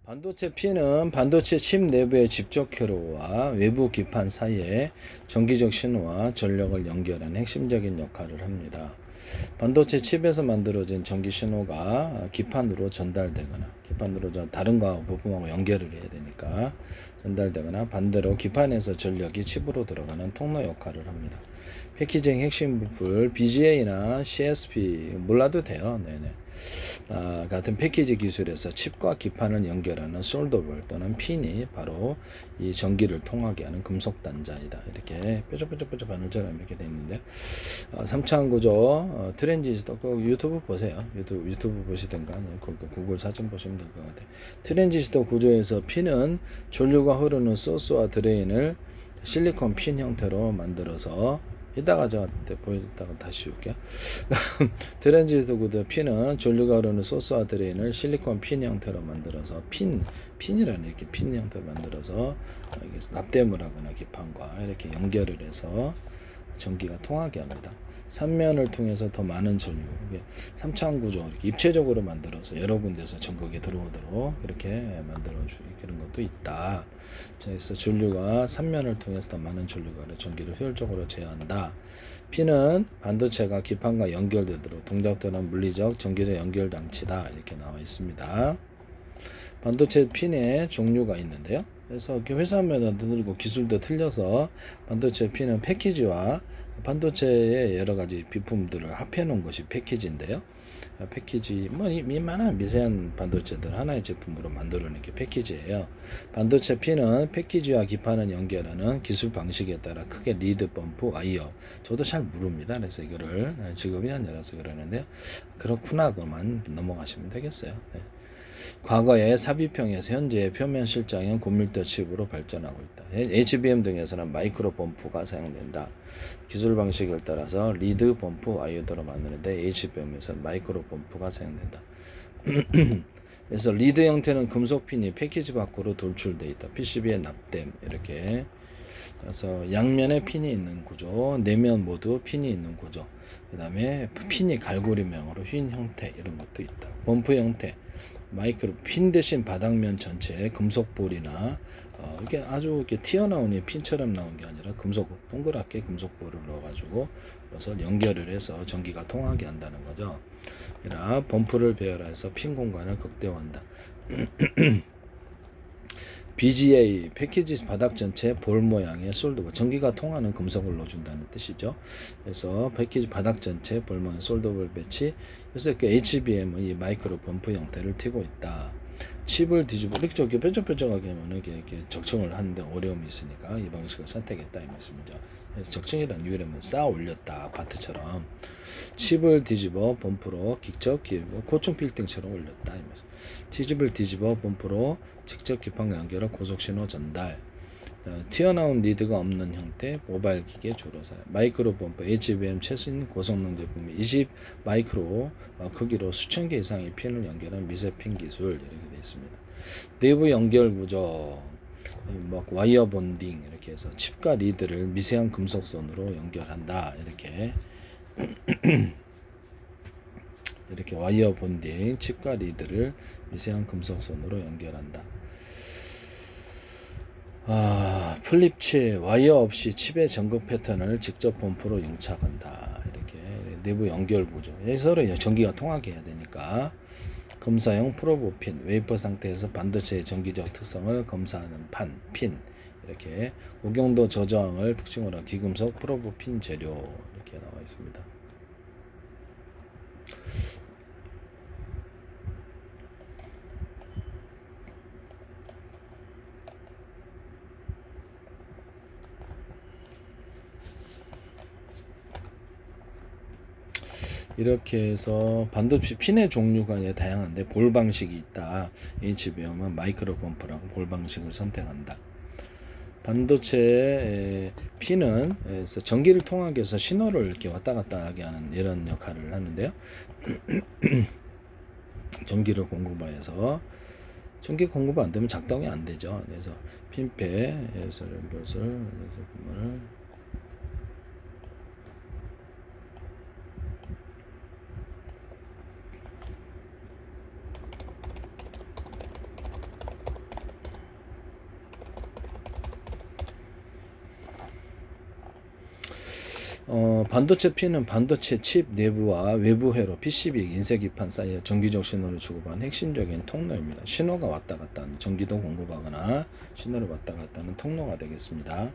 반도체 핀은 반도체 칩 내부의 직접 회로와 외부 기판 사이에 전기적 신호와 전력을 연결하는 핵심적인 역할을 합니다. 반도체 칩에서 만들어진 전기 신호가 기판으로 전달되거나 다른 거하고 부품하고 연결을 해야 되니까 전달되거나 반대로 기판에서 전력이 칩으로 들어가는 통로 역할을 합니다. 패키징 핵심 부품 BGA나 CSP 몰라도 돼요. 네네. 같은 패키지 기술에서 칩과 기판을 연결하는 솔더볼 또는 핀이 바로 이 전기를 통하게 하는 금속 단자이다. 이렇게 뾰족뾰족 바늘처럼 이렇게 되어 있는데 3차원 구조 트랜지스터 유튜브 보세요. 유튜브 보시든가 구글 사진 보시면 될 것 같아요. 트랜지스터 구조에서 핀은 전류가 흐르는 소스와 드레인을 실리콘 핀 형태로 만들어서 이따가 저한테 보여줬다가 다시 올게요. 트랜지스터 구조 핀은 전류가 흐르는 소스와 드레인을 실리콘 핀 형태로 만들어서 핀이라는 이렇게 핀 형태로 만들어서 납땜을 하거나 기판과 이렇게 연결을 해서 전기가 통하게 합니다. 3면을 통해서 더 많은 전류, 3차원 구조 이렇게 입체적으로 만들어서 여러 군데서 전극이 들어오도록 이렇게 만들어주는 그런 것도 있다. 그래서 전류가 3면을 통해서 더 많은 전류가 전기를 효율적으로 제어한다. 핀은 반도체가 기판과 연결되도록 동작되는 물리적 전기적 연결 장치다. 이렇게 나와 있습니다. 반도체 핀의 종류가 있는데요. 그래서 이렇게 회사마다 늘고 기술도 틀려서 반도체 핀은 패키지와 반도체의 여러 가지 비품들을 합해 놓은 것이 패키지인데요. 패키지 이만한 미세한 반도체들 하나의 제품으로 만들어낸 게 패키지예요. 반도체 핀은 패키지와 기판을 연결하는 기술 방식에 따라 크게 리드, 펌프, 와이어 저도 잘 모릅니다. 그래서 이거를 직업이 아니라서 그러는데요. 그렇구나 그만 넘어가시면 되겠어요. 네. 과거에 삽입형에서 현재 표면 실장형 고밀도 칩으로 발전하고 있다. HBM 등에서는 마이크로 펌프가 사용된다. 기술 방식에 따라서 리드 펌프 와이어드로 만드는데 HBM에서는 마이크로 펌프가 사용된다. 그래서 리드 형태는 금속 핀이 패키지 밖으로 돌출되어 있다. PCB에 납땜 이렇게. 그래서 양면에 핀이 있는 구조, 내면 모두 핀이 있는 구조. 그 다음에 핀이 갈고리명으로 휜 형태 이런 것도 있다. 펌프 형태. 마이크로 핀 대신 바닥면 전체에 금속볼이나 이게 아주 이렇게 튀어나오는 핀처럼 나온 게 아니라 금속 동그랗게 금속볼을 넣어가지고 그래서 연결을 해서 전기가 통하게 한다는 거죠. 이라 범프를 배열해서 핀 공간을 극대화한다. BGA 패키지 바닥 전체 볼 모양의 솔더볼 전기가 통하는 금속을 넣어준다는 뜻이죠. 그래서 패키지 바닥 전체 볼 모양 솔더볼 배치. 그래서 그 HBM은 이 마이크로 범프 형태를 띠고 있다. 칩을 뒤집어 이렇게 뾰족뾰족하게 하면 이렇게 적층을 하는데 어려움이 있으니까 이 방식을 선택했다 이 말씀이죠. 적층이란 이유라면 쌓아 올렸다 아파트처럼 칩을 뒤집어 범프로 직접 고층 빌딩처럼 올렸다 이 말씀. 칩을 뒤집어 범프로 직접 기판과 연결한 고속신호 전달. 튀어나온 리드가 없는 형태 모바일 기계 주로 사용. 마이크로 범프 HBM 최신 고성능 제품이 20 마이크로 크기로 수천 개 이상의 핀을 연결한 미세 핀 기술 이렇게 되어 있습니다. 내부 연결 구조 와이어 본딩 이렇게 해서 칩과 리드를 미세한 금속 선으로 연결한다 이렇게 이렇게 와이어 본딩 칩과 리드를 미세한 금속 선으로 연결한다. 플립칩 와이어 없이 칩의 전극 패턴을 직접 펌프로 용착한다. 이렇게 내부 연결 구조. 서로 전기가 통하게 해야 되니까 검사용 프로브 핀 웨이퍼 상태에서 반도체의 전기적 특성을 검사하는 핀 이렇게 고경도 저저항을 특징으로 한 기금속 프로브 핀 재료 이렇게 나와 있습니다. 이렇게 해서 반도체 핀의 종류가 다양한데 볼 방식이 있다. HBM은 마이크로 펌프라고 볼 방식을 선택한다. 반도체 핀은 전기를 통하기 위해서 신호를 이렇게 왔다 갔다 하게 하는 이런 역할을 하는데요. 전기를 공급하여서 전기 공급 안 되면 작동이 안 되죠. 그래서 핀패에서 연결을 보면은 반도체 핀은 반도체 칩 내부와 외부 회로 PCB 인쇄기판 사이에 전기적 신호를 주고받는 핵심적인 통로입니다. 신호가 왔다 갔다 하는 전기도 공급하거나 신호를 왔다 갔다 하는 통로가 되겠습니다.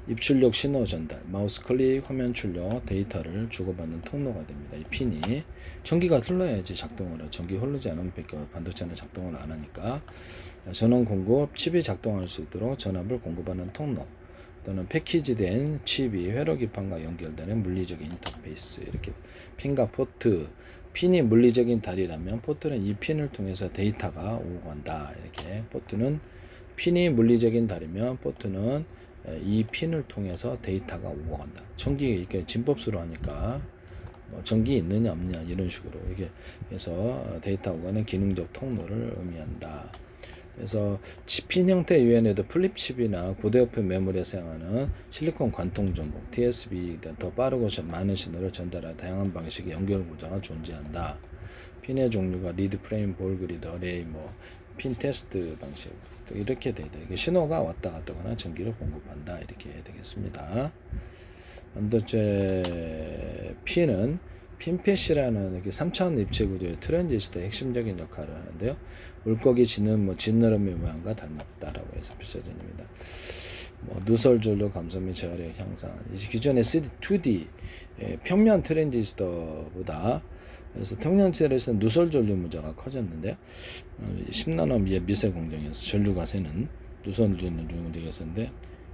입출력 신호 전달, 마우스 클릭, 화면 출력, 데이터를 주고받는 통로가 됩니다. 이 핀이 전기가 흘러야지 작동을 해요. 전기 흐르지 않으면 반도체는 작동을 안 하니까 전원 공급, 칩이 작동할 수 있도록 전압을 공급하는 통로, 또는 패키지된 칩이 회로 기판과 연결되는 물리적인 인터페이스. 이렇게 핀과 포트, 핀이 물리적인 다리라면 포트는 이 핀을 통해서 데이터가 오고 간다. 이렇게 포트는 핀이 물리적인 다리면 포트는 이 핀을 통해서 데이터가 오고 간다. 전기 이렇게 진법수로 하니까 전기 있느냐 없느냐 이런 식으로 이게 해서 데이터 오가는 기능적 통로를 의미한다. 그래서 핀 형태 이외에도 플립칩이나 고대역폭 메모리에 사용하는 실리콘 관통 전복 TSB 더 빠르고 많은 신호를 전달할 다양한 방식의 연결 구조가 존재한다. 핀의 종류가 리드 프레임, 볼 그리드, 어레이, 핀 테스트 방식 이렇게 돼야 돼. 이게 신호가 왔다 갔다거나 전기를 공급한다 이렇게 되겠습니다. 반도체 핀은 핀펫이라는 이렇게 3차원 입체 구조의 트랜지스터의 핵심적인 역할을 하는데요. 물고기 지느러미 모양과 닮았다라고 해서 표시됩니다. 누설 전류 감소 및 제어력 향상. 기존의 2D 평면 트랜지스터보다 그래서 평면 트랜지스터는 누설 전류 문제가 커졌는데요. 10나노 미세 공정에서 전류가 새는 누설 전류 문제가 있었는데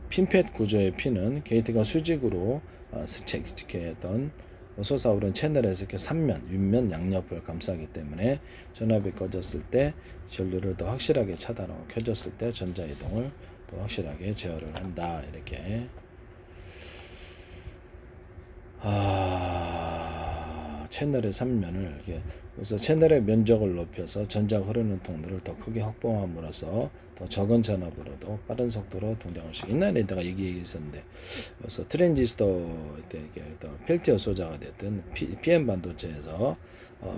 핀펫 구조의 핀은 게이트가 수직으로 했던 솟아오른 채널에서 이렇게 3면, 윗면, 양옆을 감싸기 때문에 전압이 꺼졌을 때 전류를 더 확실하게 차단하고 켜졌을 때 전자 이동을 더 확실하게 제어를 한다. 이렇게 채널의 3면을 그래서 채널의 면적을 높여서 전자가 흐르는 통로를 더 크게 확보함으로써 더 적은 전압으로도 빠른 속도로 동작할 수 있는. 옛날에 내가 얘기했었는데 그래서 트랜지스터 때 펠티어 소자가 됐던 PM 반도체에서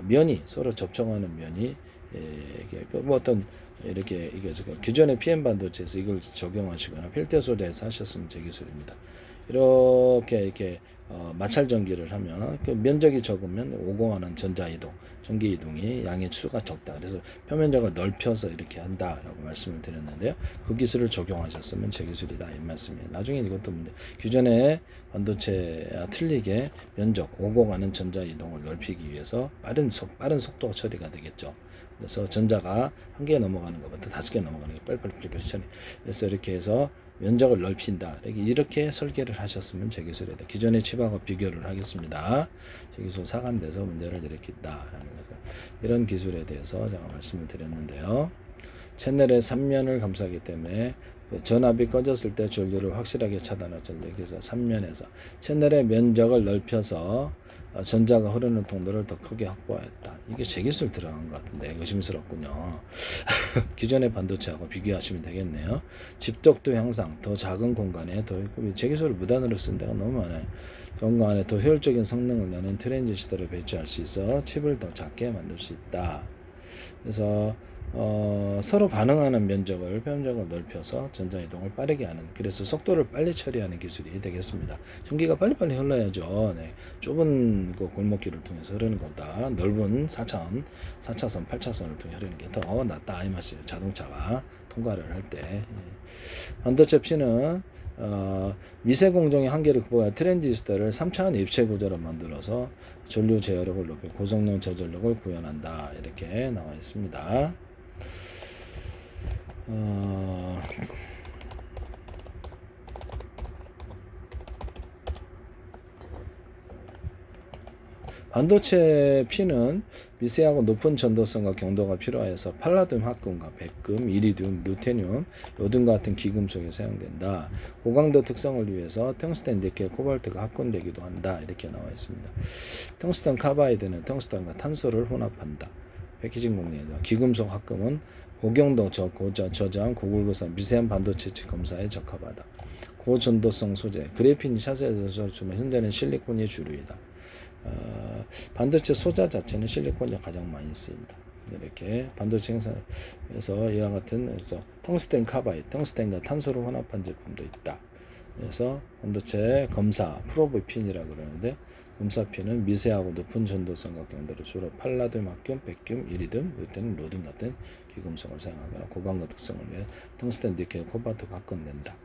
면이 서로 접촉하는 면이 어떤 이렇게 기존의 PM 반도체에서 이걸 적용하시거나 펠티어 소자에서 하셨으면 제 기술입니다. 이렇게 마찰 전기를 하면 그 면적이 적으면 오공하는 전자 이동, 전기 이동이 양의 수가 적다. 그래서 표면적을 넓혀서 이렇게 한다라고 말씀을 드렸는데요. 그 기술을 적용하셨으면 제 기술이다 이 말씀이에요. 나중에 이것도 기존의 반도체와 틀리게 면적, 오공하는 전자 이동을 넓히기 위해서 빠른 속도 처리가 되겠죠. 그래서 전자가 한 개 넘어가는 것부터 5개 넘어가는 게 빨리빨리 처리. 그래서 이렇게 해서 면적을 넓힌다. 이렇게 설계를 하셨으면 제 기술이다. 기존의 칩하고 비교를 하겠습니다. 제 기술 사간돼서 문제를 일으킨다라는 것을 이런 기술에 대해서 제가 말씀을 드렸는데요. 채널의 3면을 감싸기 때문에 전압이 꺼졌을 때 전류를 확실하게 차단할 전류. 그래서 3면에서 채널의 면적을 넓혀서 전자가 흐르는 통로를 더 크게 확보하였다. 이게 제 기술 들어간 것 같은데 의심스럽군요. 기존의 반도체하고 비교하시면 되겠네요. 집적도 향상, 더 작은 공간에 제 기술을 무단으로 쓴 데가 너무 많아요. 공간에 더 효율적인 성능을 내는 트랜지스터를 배치할 수 있어 칩을 더 작게 만들 수 있다. 그래서 서로 반응하는 표면적을 넓혀서 전자 이동을 빠르게 하는, 그래서 속도를 빨리 처리하는 기술이 되겠습니다. 전기가 빨리빨리 흘러야죠. 네. 좁은 골목길을 통해서 흐르는 것보다 넓은 4차선, 8차선을 통해 흐르는 게 더 낫다 이 말이에요. 자동차가 통과를 할 때. 반도체 핀은 미세 공정의 한계를 극복한 트랜지스터를 3차원 입체 구조로 만들어서 전류 제어력을 높여 고성능 저전력을 구현한다. 이렇게 나와 있습니다. 반도체 핀은 미세하고 높은 전도성과 경도가 필요해서 팔라듐 합금과 백금, 이리듐, 루테늄, 로딘과 같은 기금속에 사용된다. 고강도 특성을 위해서 텅스텐, 니켈, 코발트가 합금되기도 한다. 이렇게 나와 있습니다. 텅스텐 카바이드는 텅스텐과 탄소를 혼합한다. 패키징 공략이다. 기금속 합금은 고경도, 저장, 고굴고산, 미세한 반도체 검사에 적합하다. 고전도성 소재, 그래핀이 차세에서 주면 현재는 실리콘이 주류이다. 반도체 소자 자체는 실리콘이 가장 많이 쓰입니다. 이렇게 반도체 생산에서 이와 같은 텅스텐 카바이드, 텅스텐과 탄소를 혼합한 제품도 있다. 그래서 반도체 검사 프로브 핀이라고 그러는데 검사 핀은 미세하고 높은 전도성 각경도로 주로 팔라듐, 합금, 백듐, 이리듐, 이때는 로딘 같은 귀금속을 사용하거나 고강도 특성을 위해 텅스텐, 니켈, 코발트, 각건된다.